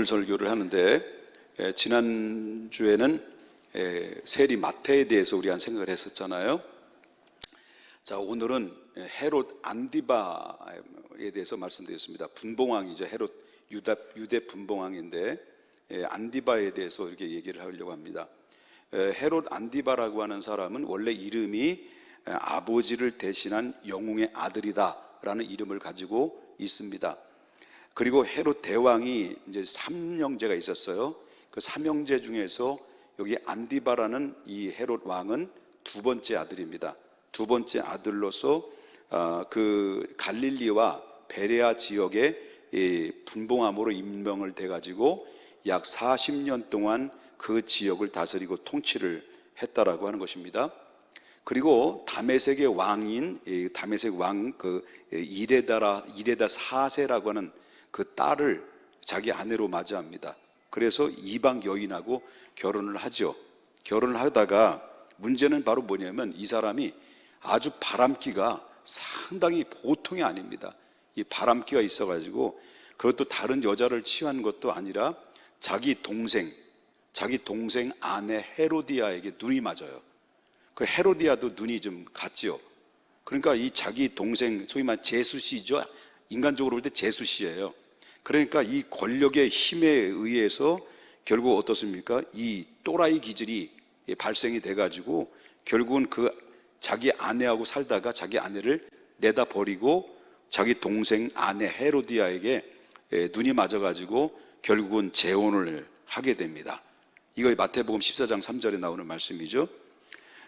설교를 하는데 지난주에는 세리 마태에 대해서 우리 한 생각을 했었잖아요. 자, 오늘은 헤롯 안디바에 대해서 말씀드리겠습니다. 분봉왕이죠. 헤롯 유대 분봉왕인데 안디바에 대해서 이렇게 얘기를 하려고 합니다. 헤롯 안디바라고 하는 사람은 원래 이름이 아버지를 대신한 영웅의 아들이다라는 이름을 가지고 있습니다. 그리고 헤롯 대왕이 이제 3형제가 있었어요. 그 3형제 중에서 여기 안디바라는 이 헤롯 왕은 두 번째 아들입니다. 두 번째 아들로서 그 갈릴리와 베레아 지역의 분봉함으로 임명을 돼가지고 약 40년 동안 그 지역을 다스리고 통치를 했다라고 하는 것입니다. 그리고 다메섹의 왕인 다메섹 왕 그 이레다 4세라고 하는 그 딸을 자기 아내로 맞이합니다. 그래서 이방 여인하고 결혼을 하죠. 결혼을 하다가 문제는 바로 뭐냐면 이 사람이 아주 바람기가 상당히 보통이 아닙니다. 이 바람기가 있어가지고 그것도 다른 여자를 취한 것도 아니라 자기 동생 아내 헤로디아에게 눈이 맞아요. 그 헤로디아도 눈이 좀 같지요. 그러니까 이 자기 동생, 소위 말해 제수씨죠. 인간적으로 볼 때 제수씨예요. 그러니까 이 권력의 힘에 의해서 결국 어떻습니까? 이 또라이 기질이 발생이 돼가지고 결국은 그 자기 아내하고 살다가 자기 아내를 내다 버리고 자기 동생 아내 헤로디아에게 눈이 맞아가지고 결국은 재혼을 하게 됩니다. 이거 마태복음 14장 3절에 나오는 말씀이죠.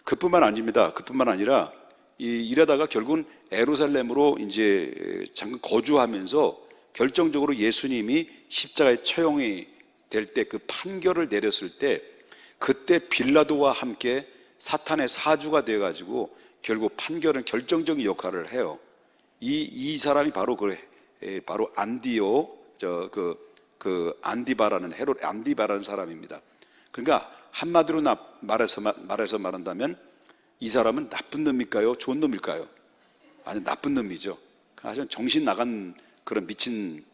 그뿐만 아닙니다. 그뿐만 아니라 이러다가 결국은 예루살렘으로 이제 잠깐 거주하면서 결정적으로 예수님이 십자가에 처형이 될 때 그 판결을 내렸을 때 그때 빌라도와 함께 사탄의 사주가 되어가지고 결국 판결은 결정적인 역할을 해요. 이 사람이 바로 바로 안디바라는 헤롯 안디바라는 사람입니다. 그러니까 한마디로 말해서 말한다면 이 사람은 나쁜 놈일까요? 좋은 놈일까요? 아니, 나쁜 놈이죠. 아주 정신 나간 그런 미친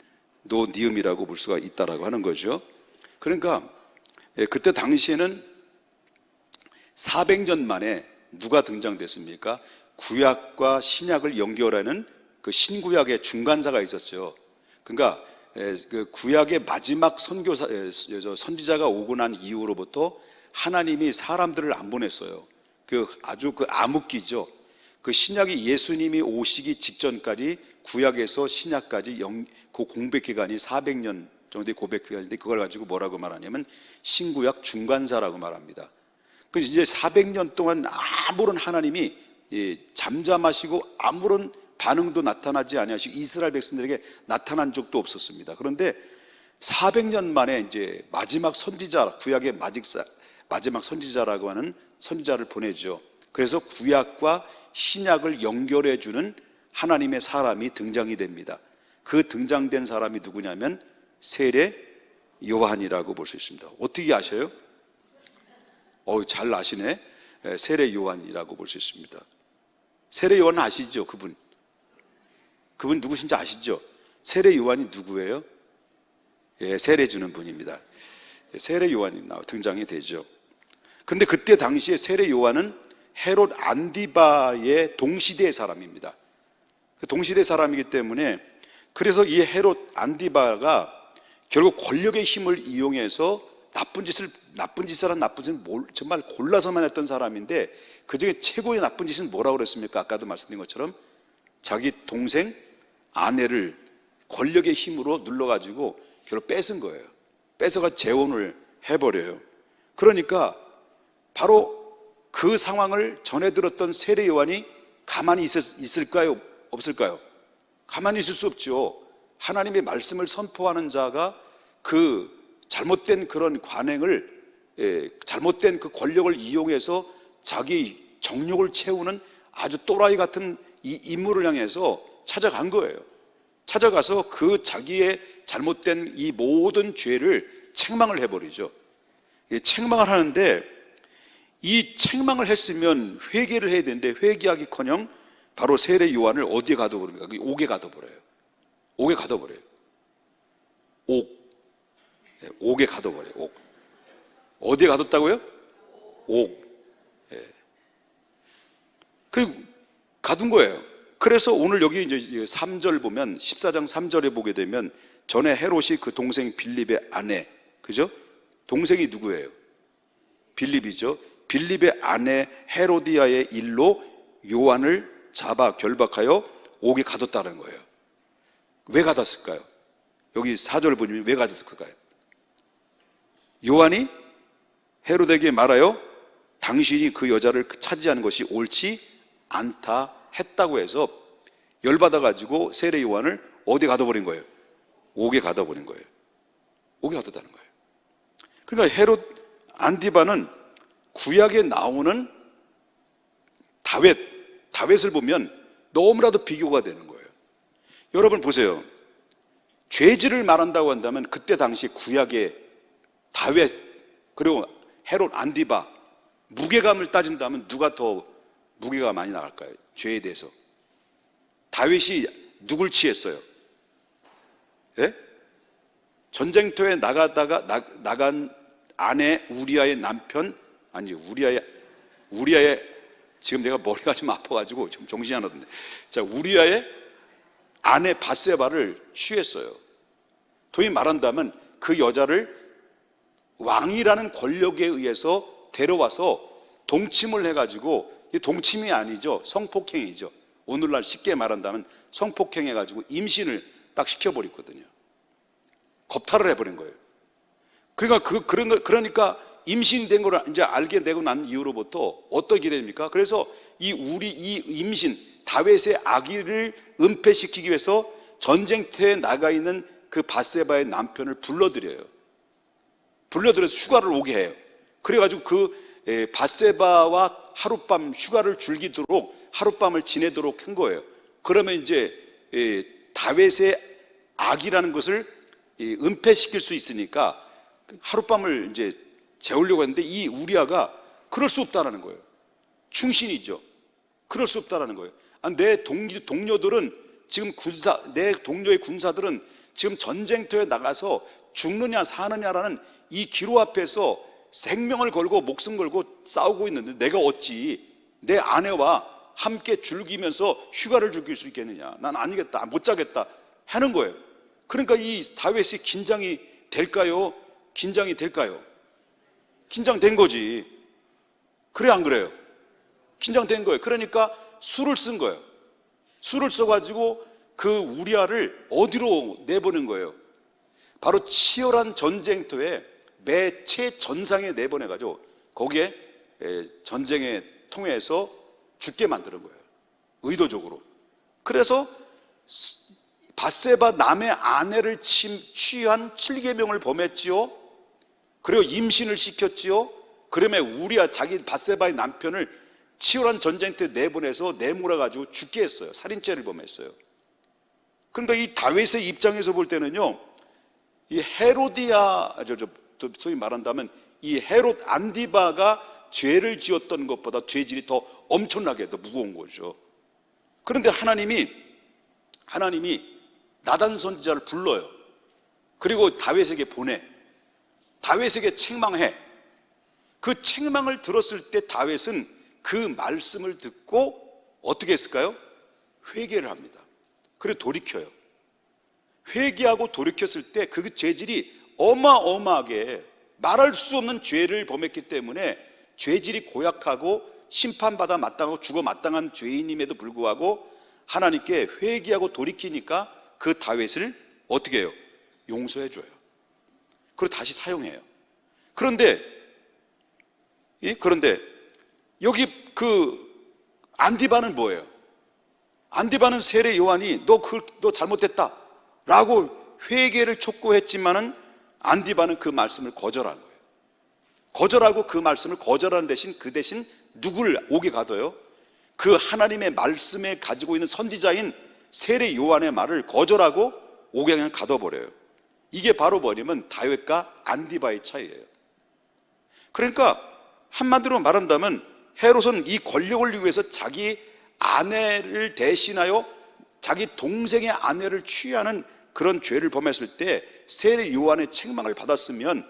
노니음이라고 볼 수가 있다라고 하는 거죠. 그러니까 그때 당시에는 400년 만에 누가 등장됐습니까? 구약과 신약을 연결하는 그 신구약의 중간사가 있었죠. 그러니까 그 구약의 마지막 선지자가 오고 난 이후로부터 하나님이 사람들을 안 보냈어요. 아주 암흑기죠. 그 신약이 예수님이 오시기 직전까지 구약에서 신약까지 그 공백 기간이 400년 정도의 고백 기간인데 그걸 가지고 뭐라고 말하냐면 신구약 중간사라고 말합니다. 그래서 이제 400년 동안 아무런 하나님이 잠잠하시고 아무런 반응도 나타나지 아니하시고 이스라엘 백성들에게 나타난 적도 없었습니다. 그런데 400년 만에 이제 마지막 선지자, 구약의 마지막 선지자라고 하는 선지자를 보내죠. 그래서 구약과 신약을 연결해 주는 하나님의 사람이 등장이 됩니다. 그 등장된 사람이 누구냐면 세례 요한이라고 볼 수 있습니다. 어떻게 아셔요? 잘 아시네. 세례 요한이라고 볼 수 있습니다. 세례 요한 아시죠? 그분 누구신지 아시죠? 세례 요한이 누구예요? 세례 주는 분입니다. 세례 요한이 등장이 되죠. 그런데 그때 당시에 세례 요한은 헤롯 안디바의 동시대 사람입니다. 동시대 사람이기 때문에 그래서 이 헤롯 안디바가 결국 권력의 힘을 이용해서 나쁜 짓을 정말 골라서만 했던 사람인데 그 중에 최고의 나쁜 짓은 뭐라고 그랬습니까? 아까도 말씀드린 것처럼 자기 동생 아내를 권력의 힘으로 눌러가지고 결국 뺏은 거예요. 뺏어가 재혼을 해버려요. 그러니까 바로 그 상황을 전해 들었던 세례 요한이 가만히 있을까요? 없을까요? 가만히 있을 수 없죠. 하나님의 말씀을 선포하는 자가 그 잘못된 그런 관행을 잘못된 그 권력을 이용해서 자기 정욕을 채우는 아주 또라이 같은 이 인물을 향해서 찾아간 거예요. 찾아가서 그 자기의 잘못된 이 모든 죄를 책망을 해버리죠. 책망을 하는데 이 책망을 했으면 회개를 해야 되는데 회개하기커녕 바로 세례 요한을 어디에 가둬버립니까? 옥에 가둬버려요. 옥에 가둬버려요. 옥. 옥에 가둬버려요. 옥. 어디에 가뒀다고요? 옥. 그리고 가둔 거예요. 그래서 오늘 여기 이제 3절 보면 14장 3절에 보게 되면 전에 헤롯이 그 동생 빌립의 아내, 그죠? 동생이 누구예요? 빌립이죠. 빌립의 아내 헤로디아의 일로 요한을 잡아 결박하여 옥에 가뒀다는 거예요. 왜 가뒀을까요? 여기 4절 보면 왜 가뒀을까요? 요한이 헤롯에게 말하여 당신이 그 여자를 차지하는 것이 옳지 않다 했다고 해서 열받아가지고 세례 요한을 어디 가둬버린 거예요? 옥에 가둬버린 거예요. 옥에 가뒀다는 거예요. 그러니까 헤롯 안디바는 구약에 나오는 다윗을 보면 너무나도 비교가 되는 거예요. 여러분 보세요. 죄질을 말한다고 한다면 그때 당시 구약의 다윗 그리고 헤롯 안디바 무게감을 따진다면 누가 더 무게가 많이 나갈까요? 죄에 대해서. 다윗이 누굴 취했어요? 예? 전쟁터에 나간 아내 우리아의 남편, 아니 우리아의 지금 내가 머리가 좀 아파가지고 지금 정신이 안 나던데. 자, 우리아의 아내 밧세바를 취했어요. 도히 말한다면 그 여자를 왕이라는 권력에 의해서 데려와서 동침을 해가지고, 이 동침이 아니죠. 성폭행이죠. 오늘날 쉽게 말한다면 성폭행해가지고 임신을 딱 시켜버렸거든요. 겁탈을 해버린 거예요. 그러니까 임신된 걸 이제 알게 되고 난 이후로부터 어떻게 됩니까? 그래서 이 임신, 다윗의 아기를 은폐시키기 위해서 전쟁터에 나가 있는 그 밧세바의 남편을 불러들여서 휴가를 오게 해요. 그래가지고 그 밧세바와 하룻밤 휴가를 즐기도록 하룻밤을 지내도록 한 거예요. 그러면 이제 다윗의 아기라는 것을 은폐시킬 수 있으니까 하룻밤을 이제 재우려고 했는데 이 우리아가 그럴 수 없다라는 거예요. 충신이죠. 그럴 수 없다라는 거예요. 내 동료들은 지금 내 동료의 군사들은 지금 전쟁터에 나가서 죽느냐 사느냐라는 이 기로 앞에서 생명을 걸고 목숨 걸고 싸우고 있는데 내가 어찌 내 아내와 함께 즐기면서 휴가를 즐길 수 있겠느냐. 난 아니겠다, 못 자겠다 하는 거예요. 그러니까 이 다윗이 긴장이 될까요? 긴장이 될까요? 긴장된 거지. 그래 안 그래요? 긴장된 거예요. 그러니까 술을 쓴 거예요. 술을 써가지고 그 우리아를 어디로 내보낸 거예요? 바로 치열한 전쟁터에 매 최전상에 내보내가지고 거기에 전쟁에 통해서 죽게 만드는 거예요. 의도적으로. 그래서 밧세바 남의 아내를 취한 7계명을 범했지요. 그리고 임신을 시켰지요. 그러면 우리아 자기 밧세바의 남편을 치열한 전쟁터에 내보내서 내몰아가지고 죽게 했어요. 살인죄를 범했어요. 그러니까 이 다윗의 입장에서 볼 때는요, 이 헤로디아, 소위 말한다면 이 헤롯 안디바가 죄를 지었던 것보다 죄질이 더 엄청나게 더 무거운 거죠. 그런데 하나님이 나단 선지자를 불러요. 그리고 다윗에게 보내. 다윗에게 책망해. 그 책망을 들었을 때 다윗은 그 말씀을 듣고 어떻게 했을까요? 회개를 합니다. 그리고 돌이켜요. 회개하고 돌이켰을 때 그 죄질이 어마어마하게 말할 수 없는 죄를 범했기 때문에 죄질이 고약하고 심판받아 마땅하고 죽어 마땅한 죄인임에도 불구하고 하나님께 회개하고 돌이키니까 그 다윗을 어떻게 해요? 용서해 줘요. 그리고 다시 사용해요. 그런데 여기 그 안디바는 뭐예요? 안디바는 세례 요한이 너 잘못됐다 라고 회개를 촉구했지만은 안디바는 그 말씀을 거절한 거예요. 거절하고 그 말씀을 거절하는 대신 그 대신 누구를 옥에 가둬요? 그 하나님의 말씀에 가지고 있는 선지자인 세례 요한의 말을 거절하고 옥에 그냥 가둬버려요. 이게 바로 뭐냐면 다윗과 안디바의 차이예요. 그러니까 한마디로 말한다면 헤롯은 이 권력을 위해서 자기 아내를 대신하여 자기 동생의 아내를 취하는 그런 죄를 범했을 때 세례 요한의 책망을 받았으면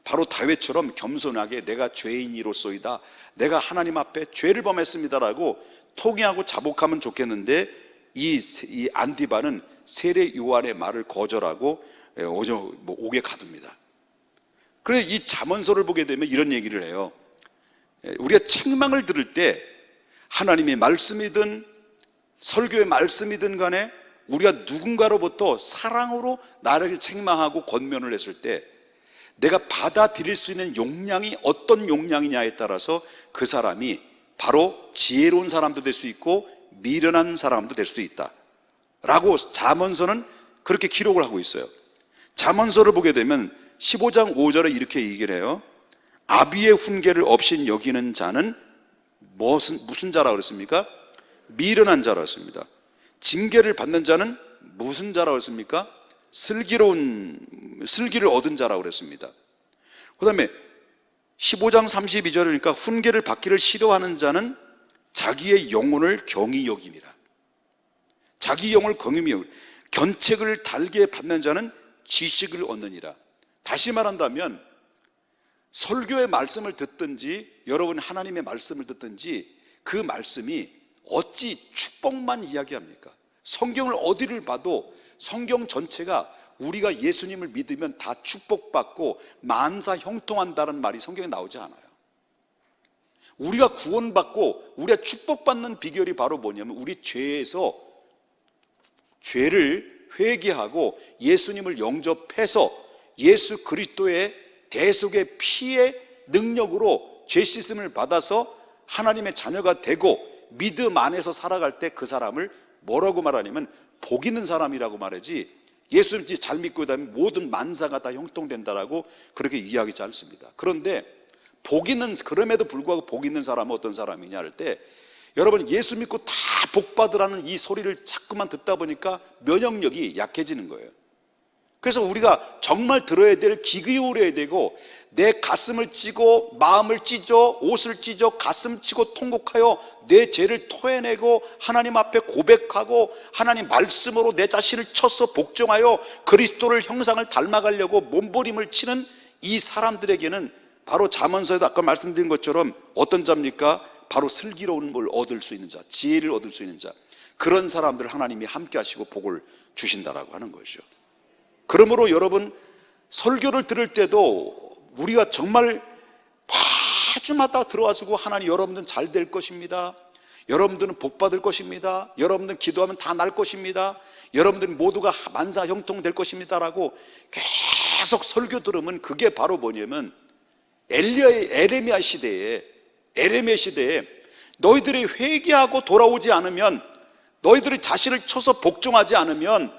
바로 다윗처럼 겸손하게 내가 죄인이로소이다, 내가 하나님 앞에 죄를 범했습니다라고 통회하고 자복하면 좋겠는데, 이 안디바는 세례 요한의 말을 거절하고 옥에 가둡니다. 그래서 이 잠언서를 보게 되면 이런 얘기를 해요. 우리가 책망을 들을 때 하나님의 말씀이든 설교의 말씀이든 간에 우리가 누군가로부터 사랑으로 나를 책망하고 권면을 했을 때 내가 받아들일 수 있는 용량이 어떤 용량이냐에 따라서 그 사람이 바로 지혜로운 사람도 될 수 있고 미련한 사람도 될 수도 있다 라고 잠언서는 그렇게 기록을 하고 있어요. 잠언서를 보게 되면 15장 5절에 이렇게 얘기를 해요. 아비의 훈계를 없인 여기는 자는 무슨 자라고 그랬습니까? 미련한 자라고 했습니다. 징계를 받는 자는 무슨 자라고 했습니까? 슬기를 얻은 자라고 그랬습니다. 그 다음에 15장 32절이니까 훈계를 받기를 싫어하는 자는 자기의 영혼을 경히 여김이라. 자기 영혼을 경히 여김. 견책을 달게 받는 자는 지식을 얻느니라. 다시 말한다면 설교의 말씀을 듣든지 여러분 하나님의 말씀을 듣든지 그 말씀이 어찌 축복만 이야기합니까? 성경을 어디를 봐도 성경 전체가 우리가 예수님을 믿으면 다 축복받고 만사 형통한다는 말이 성경에 나오지 않아요. 우리가 구원받고 우리가 축복받는 비결이 바로 뭐냐면 우리 죄를 회개하고 예수님을 영접해서 예수 그리스도의 대속의 피의 능력으로 죄 씻음을 받아서 하나님의 자녀가 되고 믿음 안에서 살아갈 때 그 사람을 뭐라고 말하냐면 복 있는 사람이라고 말하지, 예수님 잘 믿고 있다면 모든 만사가 다 형통된다라고 그렇게 이야기하지 않습니다. 그런데 그럼에도 불구하고 복 있는 사람은 어떤 사람이냐 할 때, 여러분 예수 믿고 다 복 받으라는 이 소리를 자꾸만 듣다 보니까 면역력이 약해지는 거예요. 그래서 우리가 정말 들어야 될, 귀 기울여야 되고, 내 가슴을 찌고 마음을 찢어 옷을 찢어 가슴 치고 통곡하여 내 죄를 토해내고 하나님 앞에 고백하고 하나님 말씀으로 내 자신을 쳐서 복종하여 그리스도를 형상을 닮아가려고 몸부림을 치는 이 사람들에게는 바로 잠언서에도 아까 말씀드린 것처럼 어떤 자입니까? 바로 슬기로운 걸 얻을 수 있는 자, 지혜를 얻을 수 있는 자, 그런 사람들을 하나님이 함께 하시고 복을 주신다라고 하는 것이죠. 그러므로 여러분 설교를 들을 때도 우리가 정말 파주마다 들어와주고 하나님 여러분들은 잘 될 것입니다, 여러분들은 복 받을 것입니다, 여러분들은 기도하면 다 날 것입니다, 여러분들은 모두가 만사 형통될 것입니다 라고 계속 설교 들으면 그게 바로 뭐냐면 에레미야 시대에 너희들이 회개하고 돌아오지 않으면, 너희들이 자신을 쳐서 복종하지 않으면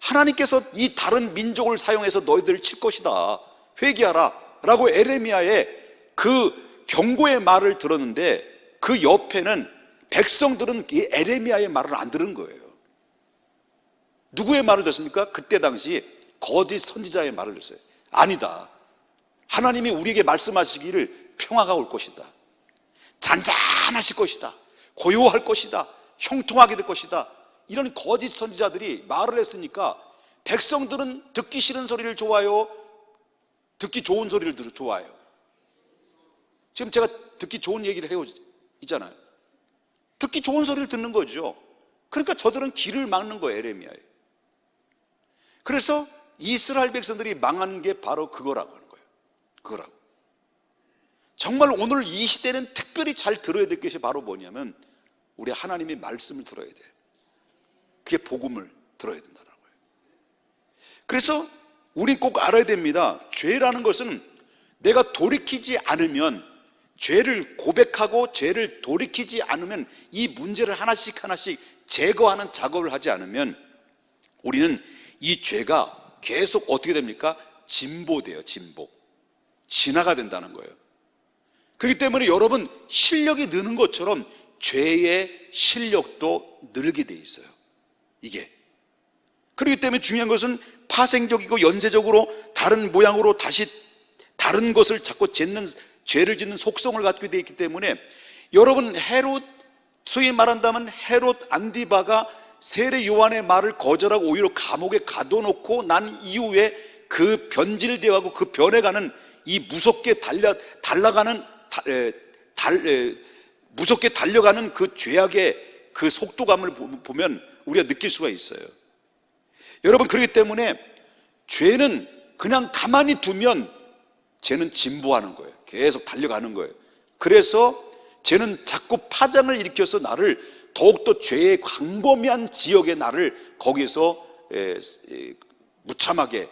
하나님께서 이 다른 민족을 사용해서 너희들을 칠 것이다, 회개하라 라고 에레미야의 그 경고의 말을 들었는데, 그 옆에는 백성들은 이 에레미야의 말을 안 들은 거예요. 누구의 말을 듣습니까? 그때 당시 거짓 선지자의 말을 들었어요. 아니다, 하나님이 우리에게 말씀하시기를 평화가 올 것이다, 잔잔하실 것이다, 고요할 것이다, 형통하게 될 것이다, 이런 거짓 선지자들이 말을 했으니까 백성들은 듣기 싫은 소리를 좋아요, 듣기 좋은 소리를 좋아해요? 지금 제가 듣기 좋은 얘기를 해요 있잖아요. 듣기 좋은 소리를 듣는 거죠. 그러니까 저들은 길을 막는 거예요, 에레미야에. 그래서 이스라엘 백성들이 망한 게 바로 그거라고 하는 거예요. 그거라고. 정말 오늘 이 시대는 특별히 잘 들어야 될 것이 바로 뭐냐면 우리 하나님의 말씀을 들어야 돼. 그게 복음을 들어야 된다는 거예요. 그래서 우린 꼭 알아야 됩니다. 죄라는 것은 내가 돌이키지 않으면, 죄를 고백하고 죄를 돌이키지 않으면, 이 문제를 하나씩 제거하는 작업을 하지 않으면 우리는 이 죄가 계속 어떻게 됩니까? 진보돼요. 진화가 된다는 거예요. 그렇기 때문에 여러분 실력이 느는 것처럼 죄의 실력도 늘게 돼 있어요. 이게. 그렇기 때문에 중요한 것은 파생적이고 연쇄적으로 다른 모양으로 다시 다른 것을 자꾸 죄를 짓는 속성을 갖게 되어 있기 때문에, 여러분 소위 말한다면 헤롯 안디바가 세례 요한의 말을 거절하고 오히려 감옥에 가둬놓고 난 이후에 그 변질되어가고 그 변해가는 이 무섭게 무섭게 달려가는 그 죄악의 그 속도감을 보면 우리가 느낄 수가 있어요. 여러분, 그렇기 때문에 죄는 그냥 가만히 두면 죄는 진보하는 거예요. 계속 달려가는 거예요. 그래서 죄는 자꾸 파장을 일으켜서 나를 더욱더 죄의 광범위한 지역의 나를 거기서 무참하게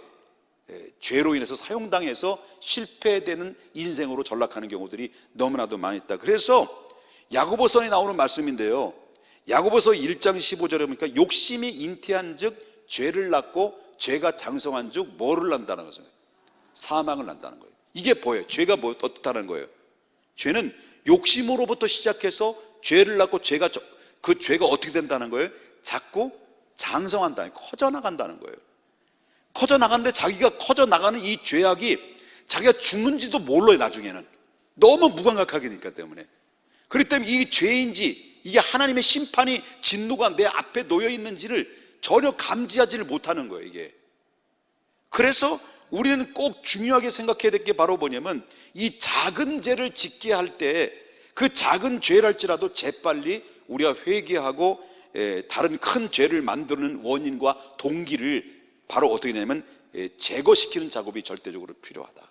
죄로 인해서 사용당해서 실패되는 인생으로 전락하는 경우들이 너무나도 많이 있다. 그래서 야고보서에 나오는 말씀인데요, 야고보서 1장 15절에 보니까 욕심이 잉태한 즉 죄를 낳고 죄가 장성한 즉 뭐를 낳는다는 거죠? 사망을 낳는다는 거예요. 이게 뭐예요? 죄가 어떻다는 거예요? 죄는 욕심으로부터 시작해서 죄를 낳고 그 죄가 어떻게 된다는 거예요? 자꾸 장성한다, 커져나간다는 거예요. 커져나가는데 자기가 커져나가는 이 죄악이 자기가 죽는지도 몰라요. 나중에는 너무 무감각하기니까 때문에. 그렇기 때문에 이 죄인지 이게 하나님의 심판이 진노가 내 앞에 놓여 있는지를 전혀 감지하지를 못하는 거예요, 이게. 그래서 우리는 꼭 중요하게 생각해야 될 게 바로 뭐냐면, 이 작은 죄를 짓게 할 때 그 작은 죄랄지라도 재빨리 우리가 회개하고 다른 큰 죄를 만드는 원인과 동기를 바로 어떻게 되냐면 제거시키는 작업이 절대적으로 필요하다.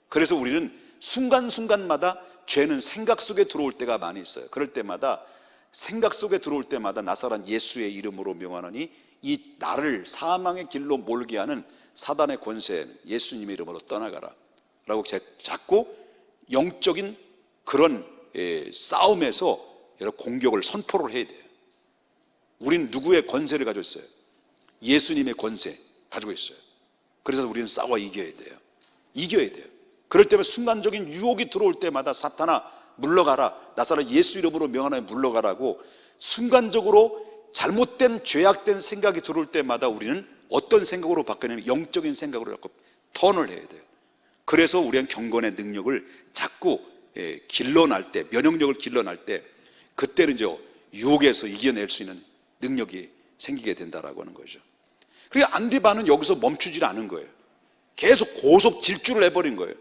그래서 우리는 순간순간마다 죄는 생각 속에 들어올 때가 많이 있어요. 그럴 때마다 생각 속에 들어올 때마다 나사란 예수의 이름으로 명하노니 이 나를 사망의 길로 몰게 하는 사단의 권세 예수님의 이름으로 떠나가라 라고 자꾸 영적인 그런 싸움에서 공격을 선포를 해야 돼요. 우리는 누구의 권세를 가지고 있어요? 예수님의 권세 가지고 있어요. 그래서 우리는 싸워 이겨야 돼요. 이겨야 돼요. 그럴 때면 순간적인 유혹이 들어올 때마다 사탄아 물러가라, 나사렛 예수 이름으로 명하노니 물러가라고 순간적으로 잘못된 죄악된 생각이 들어올 때마다 우리는 어떤 생각으로 바뀌냐면 영적인 생각으로 자꾸 턴을 해야 돼요. 그래서 우리는 경건의 능력을 자꾸 길러낼 때, 면역력을 길러낼 때 그때는 이제 유혹에서 이겨낼 수 있는 능력이 생기게 된다라고 하는 거죠. 그리고 안디바는 여기서 멈추질 않은 거예요. 계속 고속 질주를 해버린 거예요.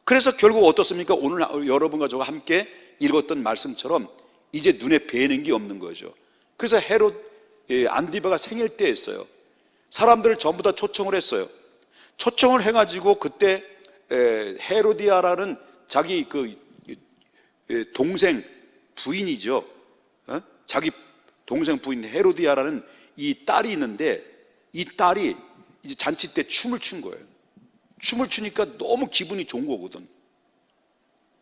그래서 결국 어떻습니까? 오늘 여러분과 저와 함께 읽었던 말씀처럼 이제 눈에 뵈는 게 없는 거죠. 그래서 안디바가 생일 때 했어요. 사람들을 전부 다 초청을 했어요. 초청을 해가지고 그때 헤로디아라는 자기 그 동생 부인이죠. 자기 동생 부인 헤로디아라는 이 딸이 있는데 이 딸이 이제 잔치 때 춤을 춘 거예요. 춤을 추니까 너무 기분이 좋은 거거든.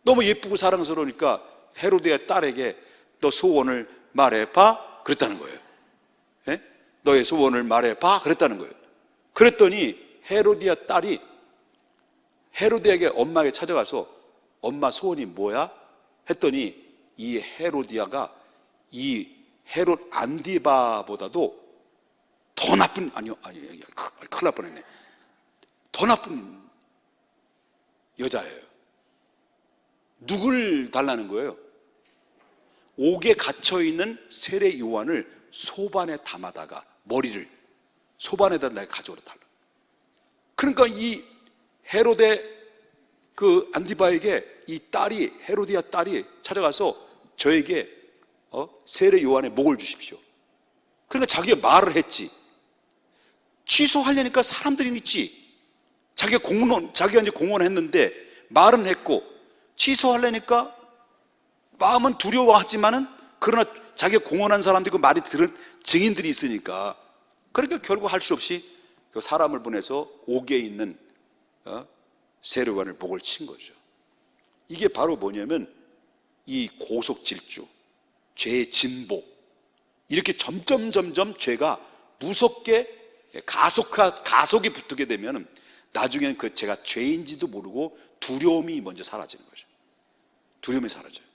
너무 예쁘고 사랑스러우니까 헤로디아 딸에게 너 소원을 말해봐 그랬다는 거예요. 너의 소원을 말해봐 그랬다는 거예요. 그랬더니 헤로디아 딸이 헤로디아에게 엄마에게 찾아가서 엄마 소원이 뭐야? 했더니 이 헤로디아가 이 헤롯 안디바보다도 더 나쁜, 큰일 날 뻔했네. 더 나쁜 여자예요. 누굴 달라는 거예요? 옥에 갇혀있는 세례 요한을 소반에 담아다가 머리를 소반에다 내가 가져오라 달라. 그러니까 이 헤로데 그 안디바에게 이 딸이 헤로디아 딸이 찾아가서 저에게 세례 요한의 목을 주십시오. 그러니까 자기가 말을 했지. 취소하려니까 사람들이 있지. 자기가 이제 공언했는데 말은 했고 취소하려니까 마음은 두려워하지만은 그러나 자기가 공언한 사람들이 그 말이 들은 증인들이 있으니까 그러니까 결국 할 수 없이 그 사람을 보내서 옥에 있는 세례 요한을 목을 친 거죠. 이게 바로 뭐냐면 이 고속 질주, 죄의 진보, 이렇게 점점 죄가 무섭게 가속이 붙게 되면 나중에는 그 제가 죄인지도 모르고 두려움이 먼저 사라지는 거죠. 두려움이 사라져요.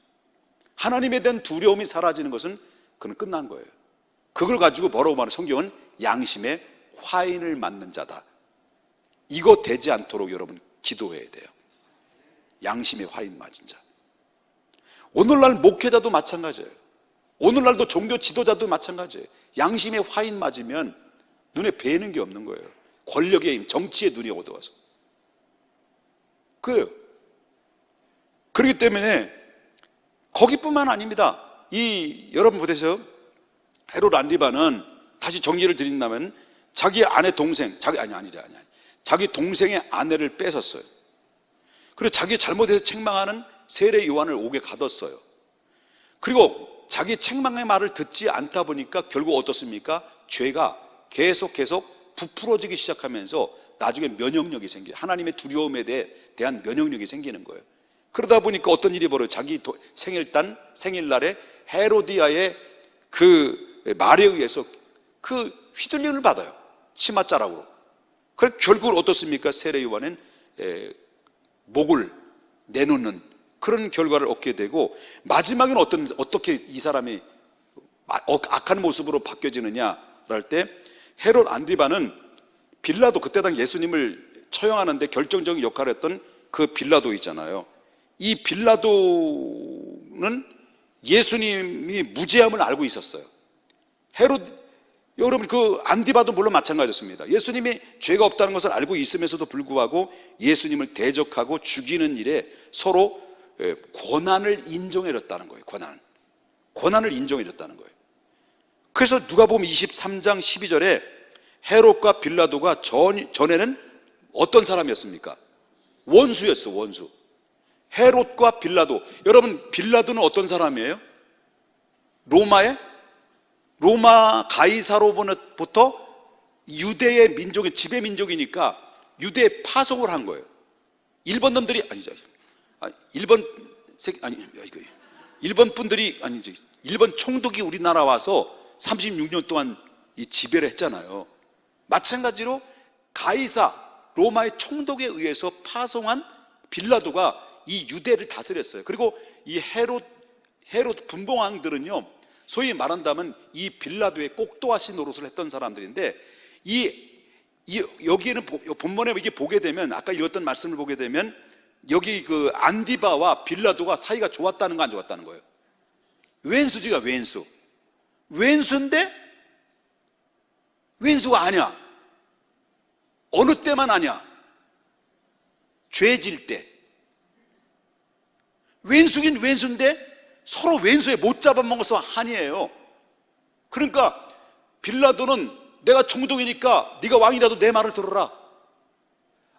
하나님에 대한 두려움이 사라지는 것은 그건 끝난 거예요. 그걸 가지고 뭐라고 말하는 성경은 양심에 화인을 맞는 자다. 이거 되지 않도록 여러분 기도해야 돼요. 양심에 화인 맞은 자. 오늘날 목회자도 마찬가지예요. 오늘날도 종교 지도자도 마찬가지예요. 양심의 화인 맞으면 눈에 뵈는 게 없는 거예요. 권력의 힘, 정치의 눈이 어두워서. 그래요. 그렇기 때문에 거기뿐만 아닙니다. 여러분 보세요. 헤롯 안디바는, 다시 정리를 드린다면, 자기 아내 동생, 자기 동생의 아내를 뺏었어요. 그리고 자기 잘못해서 책망하는 세례 요한을 옥에 가뒀어요. 그리고 자기 책망의 말을 듣지 않다 보니까 결국 어떻습니까? 죄가 계속 부풀어지기 시작하면서 나중에 면역력이 생겨요. 하나님의 두려움에 대한 면역력이 생기는 거예요. 그러다 보니까 어떤 일이 벌어요. 자기 생일날에 헤로디아의 그 말에 의해서 그 휘둘림을 받아요. 치맛자락으로. 그래서 결국은 어떻습니까? 세례 요한은 목을 내놓는 그런 결과를 얻게 되고, 마지막에는 어떻게 이 사람이 악한 모습으로 바뀌어지느냐 할 때, 헤롯 안디바는 빌라도, 그때 당 예수님을 처형하는데 결정적인 역할을 했던 그 빌라도 있잖아요. 이 빌라도는 예수님이 무죄함을 알고 있었어요. 여러분, 그 안디바도 물론 마찬가지였습니다. 예수님이 죄가 없다는 것을 알고 있으면서도 불구하고 예수님을 대적하고 죽이는 일에 서로 고난을 인정해줬다는 거예요. 고난을 인정해줬다는 거예요. 그래서 누가복음 23장 12절에 헤롯과 빌라도가 전에는 어떤 사람이었습니까? 원수였어, 원수. 헤롯과 빌라도. 여러분, 빌라도는 어떤 사람이에요? 로마 가이사로부터 유대의 민족의 지배 민족이니까 유대에 파송을 한 거예요. 일본 놈들이 일본 분들이 일본 총독이 우리나라 와서 36년 동안 이 지배를 했잖아요. 마찬가지로 로마의 총독에 의해서 파송한 빌라도가 이 유대를 다스렸어요. 그리고 이 헤롯 분봉왕들은요, 소위 말한다면 이 빌라도의 꼭두아시 노릇을 했던 사람들인데, 여기에는 본문에 이게 보게 되면, 아까 읽었던 말씀을 보게 되면, 여기 그 안디바와 빌라도가 사이가 좋았다는 거 안 좋았다는 거예요? 왼수지가 왼수인데 왼수가 아니야. 어느 때만 아니야? 죄질 때. 왼수긴 왼수인데 서로 왼수에 못 잡아먹어서 한이에요. 그러니까 빌라도는 내가 총독이니까 네가 왕이라도 내 말을 들어라.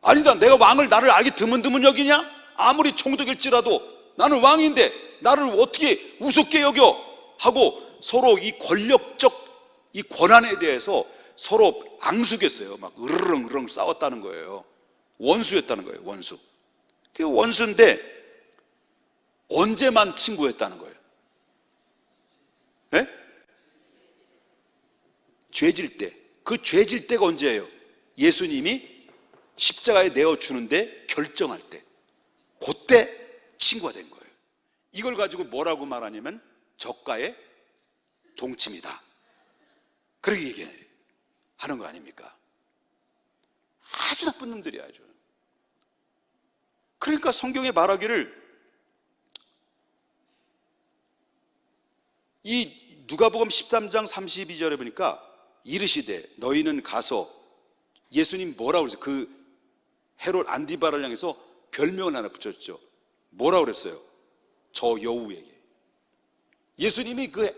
아니다, 내가 나를 알기 드문드문 여기냐? 아무리 총독일지라도 나는 왕인데 나를 어떻게 우습게 여겨? 하고 서로 이 권력적 이 권한에 대해서 서로 앙숙했어요. 막 으르렁 싸웠다는 거예요. 원수였다는 거예요. 원수인데 언제만 친구였다는 거예요? 네? 죄질 때. 그 죄질 때가 언제예요? 예수님이 십자가에 내어주는데 결정할 때, 그때 친구가 된 거예요. 이걸 가지고 뭐라고 말하냐면 적과의 동침이다, 그렇게 얘기하는 거 아닙니까? 아주 나쁜 놈들이야, 아주. 그러니까 성경에 말하기를, 이 누가복음 13장 32절에 보니까 이르시되 너희는 가서, 예수님 뭐라고 그랬어요? 그 헤롯 안디바를 향해서 별명을 하나 붙였죠. 뭐라고 그랬어요? 저 여우에게. 예수님이 그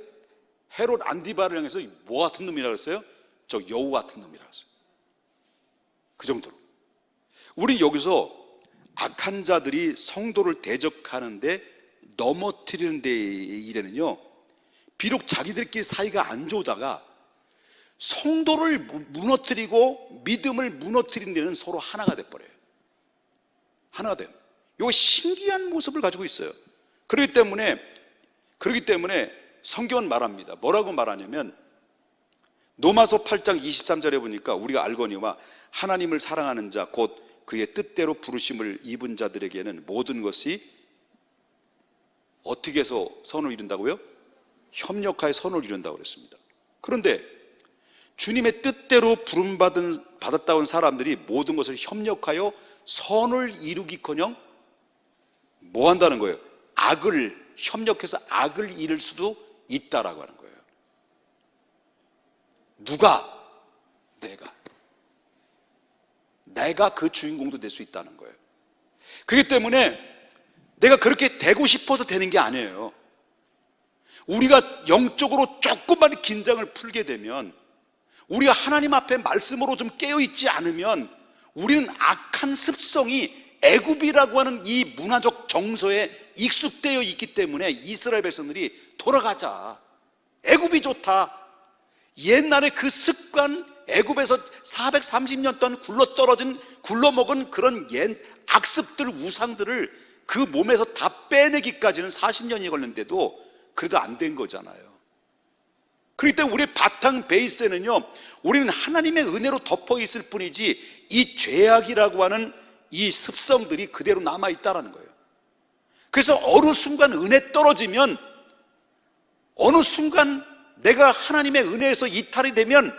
헤롯 안디바를 향해서 뭐 같은 놈이라고 했어요? 저 여우 같은 놈이라고 했어요. 그 정도로. 우린 여기서 악한 자들이 성도를 대적하는데 넘어뜨리는 데의 일에는요, 비록 자기들끼리 사이가 안 좋다가 성도를 무너뜨리고 믿음을 무너뜨리는 데는 서로 하나가 돼버려요. 하나가 돼요. 이거 신기한 모습을 가지고 있어요. 그렇기 때문에 성경은 말합니다. 뭐라고 말하냐면, 로마서 8장 23절에 보니까 우리가 알거니와 하나님을 사랑하는 자 곧 그의 뜻대로 부르심을 입은 자들에게는 모든 것이 어떻게 해서 선을 이룬다고요? 협력하여 선을 이룬다고 그랬습니다. 그런데 주님의 뜻대로 부름받았다는 사람들이 모든 것을 협력하여 선을 이루기커녕 뭐 한다는 거예요? 협력해서 악을 이룰 수도 있다라고 하는 거예요. 누가? 내가 그 주인공도 될 수 있다는 거예요. 그렇기 때문에 내가 그렇게 되고 싶어도 되는 게 아니에요. 우리가 영적으로 조금만 긴장을 풀게 되면, 우리가 하나님 앞에 말씀으로 좀 깨어있지 않으면, 우리는 악한 습성이 애굽이라고 하는 이 문화적 정서에 익숙되어 있기 때문에 이스라엘 백성들이 돌아가자, 애굽이 좋다, 옛날에 그 습관, 애굽에서 430년 동안 굴러먹은 그런 옛 악습들, 우상들을 그 몸에서 다 빼내기까지는 40년이 걸렸는데도 그래도 안 된 거잖아요. 그렇기 때문에 우리의 바탕 베이스에는요, 우리는 하나님의 은혜로 덮어 있을 뿐이지 이 죄악이라고 하는 이 습성들이 그대로 남아있다는 거예요. 그래서 어느 순간 은혜 떨어지면, 어느 순간 내가 하나님의 은혜에서 이탈이 되면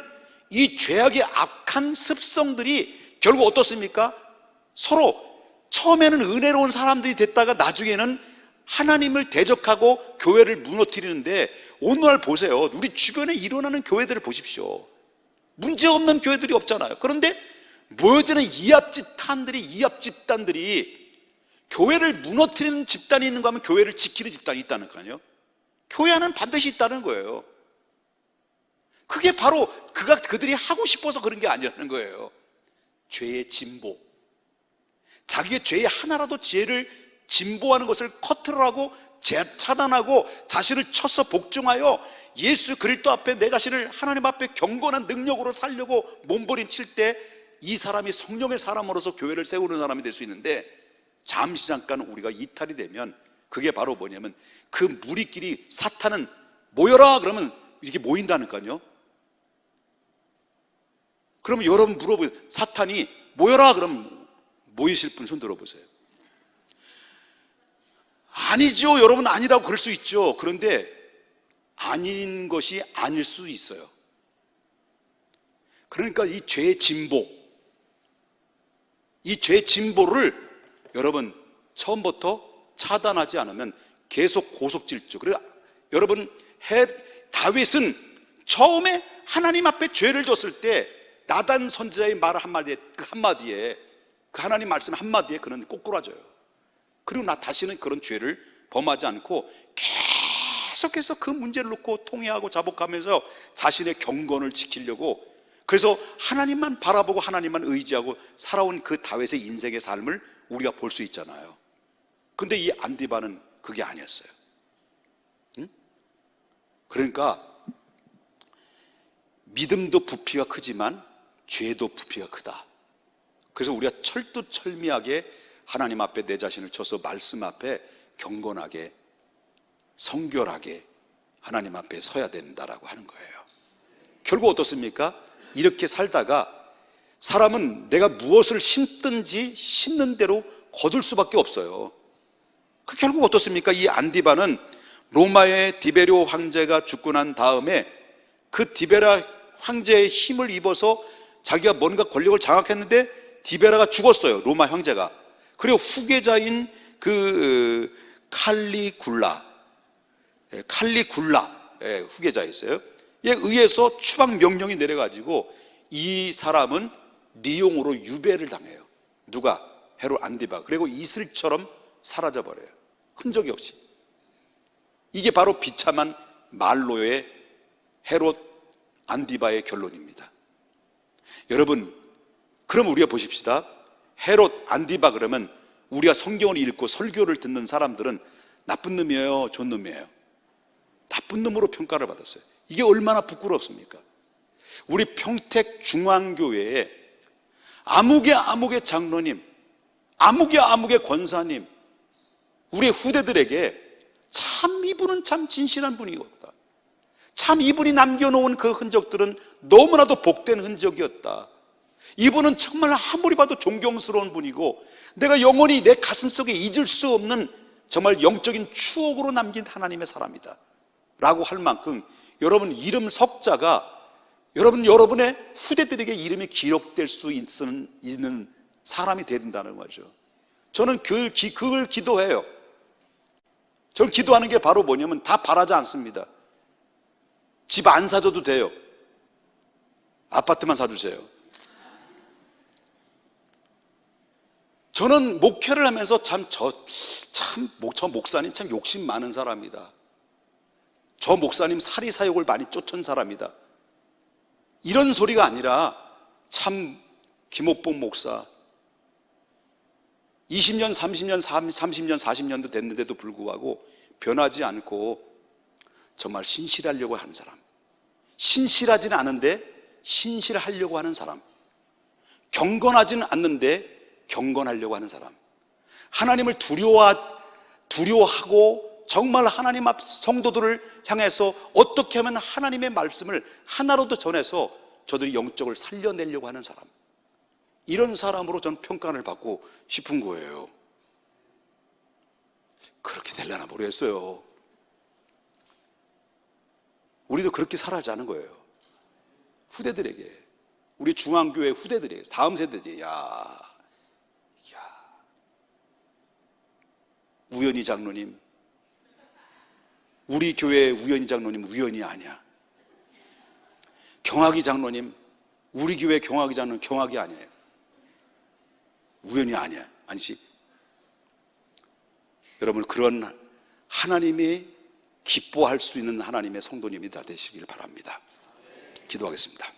이 죄악의 악한 습성들이 결국 어떻습니까? 서로 처음에는 은혜로운 사람들이 됐다가 나중에는 하나님을 대적하고 교회를 무너뜨리는데, 오늘날 보세요. 우리 주변에 일어나는 교회들을 보십시오. 문제없는 교회들이 없잖아요. 그런데 모여지는 이합 집단들이 교회를 무너뜨리는 집단이 있는가 하면 교회를 지키는 집단이 있다니까요. 교회 안은 반드시 있다는 거예요. 그게 바로 그들이 하고 싶어서 그런 게 아니라는 거예요. 죄의 진보, 자기의 죄의 하나라도 지혜를 진보하는 것을 커트롤하고 차단하고 자신을 쳐서 복종하여 예수 그리스도 앞에 내 자신을 하나님 앞에 경건한 능력으로 살려고 몸부림칠 때 이 사람이 성령의 사람으로서 교회를 세우는 사람이 될 수 있는데, 잠시 잠깐 우리가 이탈이 되면 그게 바로 뭐냐면, 그 무리끼리 사탄은 모여라 그러면 이렇게 모인다니까요. 그러면 여러분 물어보세요. 사탄이 모여라 그러면 모이실 분 손 들어보세요. 아니죠. 여러분 아니라고 그럴 수 있죠. 그런데 아닌 것이 아닐 수 있어요. 그러니까 이 죄의 진보, 이 죄의 진보를 여러분 처음부터 차단하지 않으면 계속 고속질주. 그래서 여러분 다윗은 처음에 하나님 앞에 죄를 졌을 때 나단 선지자의 말 한마디에 그 하나님 말씀 한마디에 그는 꼬꾸라져요. 그리고 다시는 그런 죄를 범하지 않고 계속해서 그 문제를 놓고 통회하고 자복하면서 자신의 경건을 지키려고, 그래서 하나님만 바라보고 하나님만 의지하고 살아온 그 다윗의 인생의 삶을 우리가 볼 수 있잖아요. 근데 이 안디바는 그게 아니었어요. 응? 그러니까 믿음도 부피가 크지만 죄도 부피가 크다. 그래서 우리가 철두철미하게 하나님 앞에 내 자신을 쳐서 말씀 앞에 경건하게 성결하게 하나님 앞에 서야 된다라고 하는 거예요. 결국 어떻습니까? 이렇게 살다가 사람은 내가 무엇을 심든지 심는 대로 거둘 수밖에 없어요. 그 결국 어떻습니까? 이 안디바는 로마의 디베리오 황제가 죽고 난 다음에 그 디베라 황제의 힘을 입어서 자기가 뭔가 권력을 장악했는데 디베라가 죽었어요. 로마 황제가. 그리고 후계자인 그 칼리굴라 후계자였어요. 에 의해서 추방 명령이 내려가지고 이 사람은 리용으로 유배를 당해요. 누가? 헤롯 안디바. 그리고 이슬처럼 사라져버려요. 흔적이 없이. 이게 바로 비참한 말로의 헤롯 안디바의 결론입니다. 여러분, 그럼 우리가 보십시다. 헤롯 안디바 그러면 우리가 성경을 읽고 설교를 듣는 사람들은 나쁜 놈이에요, 좋은 놈이에요? 나쁜 놈으로 평가를 받았어요. 이게 얼마나 부끄럽습니까? 우리 평택 중앙교회에 아무개 장로님, 아무개 권사님, 우리 후대들에게 참 이분은 참 진실한 분이었다, 참 이분이 남겨놓은 그 흔적들은 너무나도 복된 흔적이었다, 이분은 정말 아무리 봐도 존경스러운 분이고 내가 영원히 내 가슴속에 잊을 수 없는 정말 영적인 추억으로 남긴 하나님의 사람이다 라고 할 만큼 여러분 이름 석자가 여러분의 후대들에게 이름이 기록될 수 있는 사람이 되야 된다는 거죠. 저는 그걸 기도해요. 저는 기도하는 게 바로 뭐냐면 다 바라지 않습니다. 집 안 사줘도 돼요. 아파트만 사주세요. 저는 목회를 하면서 저 목사님 참 욕심 많은 사람이다. 저 목사님 사리사욕을 많이 쫓은 사람이다. 이런 소리가 아니라 참 김옥봉 목사 20년, 30년, 30년, 40년도 됐는데도 불구하고 변하지 않고 정말 신실하려고 하는 사람, 신실하지는 않은데 신실하려고 하는 사람, 경건하지는 않는데 경건하려고 하는 사람, 하나님을 두려워하고 정말 하나님 앞 성도들을 향해서 어떻게 하면 하나님의 말씀을 하나로도 전해서 저들이 영적을 살려내려고 하는 사람, 이런 사람으로 전 평가를 받고 싶은 거예요. 그렇게 되려나 모르겠어요. 우리도 그렇게 살아자는 거예요. 후대들에게, 우리 중앙교회 후대들에게, 다음 세대들이 우연히 장로님, 우리 교회 우연히 장로님 우연이 아니야. 경학이 장로님, 우리 교회 경학이 장로님 경학이 아니에요. 우연이 아니야. 아니지. 여러분, 그런 하나님이 기뻐할 수 있는 하나님의 성도님이 다 되시길 바랍니다. 기도하겠습니다.